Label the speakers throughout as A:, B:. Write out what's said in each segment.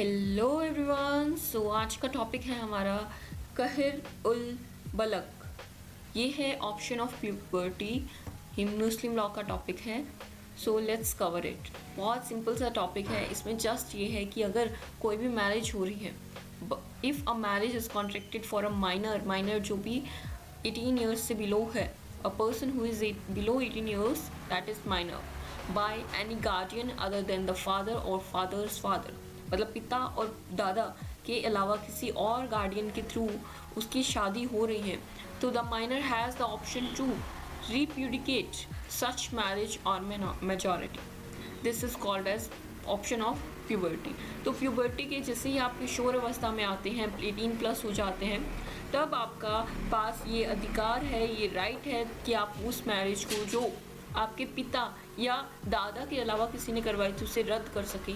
A: Hello everyone. सो आज का topic है हमारा कहर उल बलग। ये है ऑप्शन ऑफ प्यूबर्टी, ये मुस्लिम लॉ का टॉपिक है। So let's cover it. बहुत सिंपल सा टॉपिक है। इसमें जस्ट ये है कि अगर कोई भी मैरिज हो रही है, if a marriage is contracted for a minor जो भी 18 ईयर्स से बिलो है, a person who is below 18 years that is minor by any guardian other than the father और फादर्स फादर, मतलब पिता और दादा के अलावा किसी और गार्डियन के थ्रू उसकी शादी हो रही है, तो the minor has the option to repudiate such marriage और majority. This is called age option of puberty. तो प्यूबर्टी के जैसे ही आप किशोर अवस्था में आते हैं, 18 प्लस हो जाते हैं, तब आपका पास ये अधिकार है, ये राइट है कि आप उस मैरिज को जो आपके पिता या दादा के अलावा किसी ने करवाई थी उसे रद्द कर सके।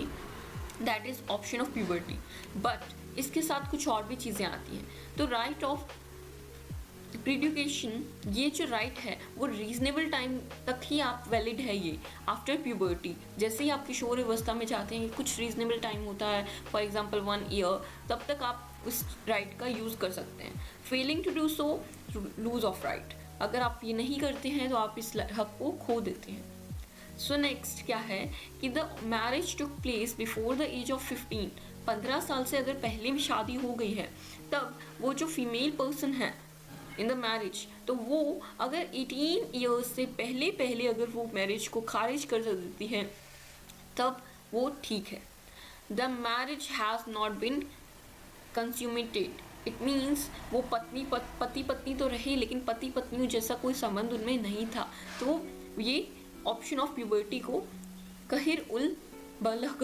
A: That is option of puberty. But इसके साथ कुछ और भी चीज़ें आती हैं। तो राइट ऑफ प्रीड्यूकेशन, ये जो राइट है वो रीजनेबल टाइम तक ही आप वैलिड है। ये आफ्टर प्यूबर्टी जैसे ही आप किशोर अवस्था में जाते हैं, कुछ रीजनेबल टाइम होता है, फॉर एग्जांपल 1 ईयर, तब तक आप उस राइट का यूज़ कर सकते हैं। Failing to do so loose off right. अगर आप ये नहीं करते हैं तो आप इस हक को खो देते हैं। सो नेक्स्ट क्या है कि the marriage took place before the age of 15। 15 साल से अगर पहले भी शादी हो गई है, तब वो जो फीमेल पर्सन है इन द मैरिज, तो वो अगर 18 ईयर्स से पहले अगर वो मैरिज को खारिज कर देती है, तब वो ठीक है। The marriage has not been consummated. It means वो पति पत्नी तो रहे, लेकिन पति पत्नी जैसा कोई संबंध उनमें नहीं था। तो ये ऑप्शन ऑफ प्यूबर्टी को कहर उल बलग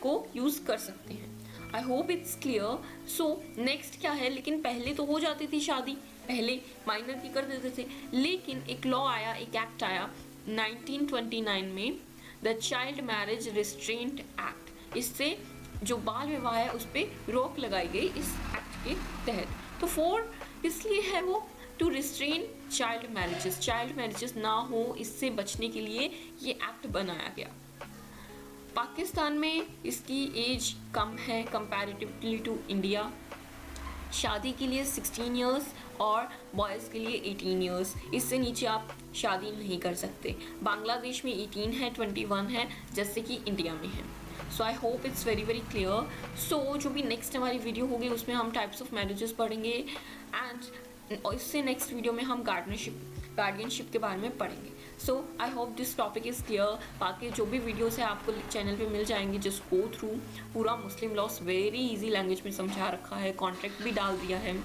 A: को यूज़ कर सकते हैं। आई hope it's clear. So next क्या है, लेकिन पहले तो हो जाती थी शादी, पहले माइनर की कर देते थे, लेकिन एक लॉ आया, एक एक्ट आया 1929 में, the child marriage restraint act. इससे जो बाल विवाह है उस पर रोक लगाई गई इस एक्ट के तहत। तो फोर इसलिए है वो टू रिस्ट्रेन चाइल्ड मैरिजेस ना हो, इससे बचने के लिए ये एक्ट बनाया गया। पाकिस्तान में इसकी एज कम है कंपैरेटिवली टू इंडिया। शादी के लिए 16 ईयर्स और बॉयज़ के लिए 18 ईयर्स, इससे नीचे आप शादी नहीं कर सकते। बांग्लादेश में 18 है, 21 है, जैसे कि इंडिया में है। So I hope it's very clear. So जो भी नेक्स्ट हमारी वीडियो होगी उसमें हम टाइप्स ऑफ मैरिजेस पढ़ेंगे, एंड इससे नेक्स्ट वीडियो में हम गार्डियनशिप के बारे में पढ़ेंगे। So I hope this topic is clear. बाकी जो भी वीडियोस है आपको चैनल पे मिल जाएंगे। जस्ट गो थ्रू, पूरा मुस्लिम लॉस वेरी इजी लैंग्वेज में समझा रखा है, कॉन्ट्रैक्ट भी डाल दिया है,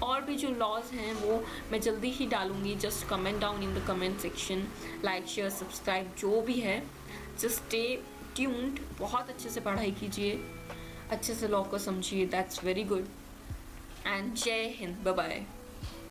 A: और भी जो लॉज हैं वो मैं जल्दी ही डालूंगी। Just comment down in the comment section, like share subscribe जो भी है, जस्ट स्टे ट्यून्ड। बहुत अच्छे से पढ़ाई कीजिए, अच्छे से लॉ को समझिए। दैट्स वेरी गुड, एंड जय हिंद, बाय बाय।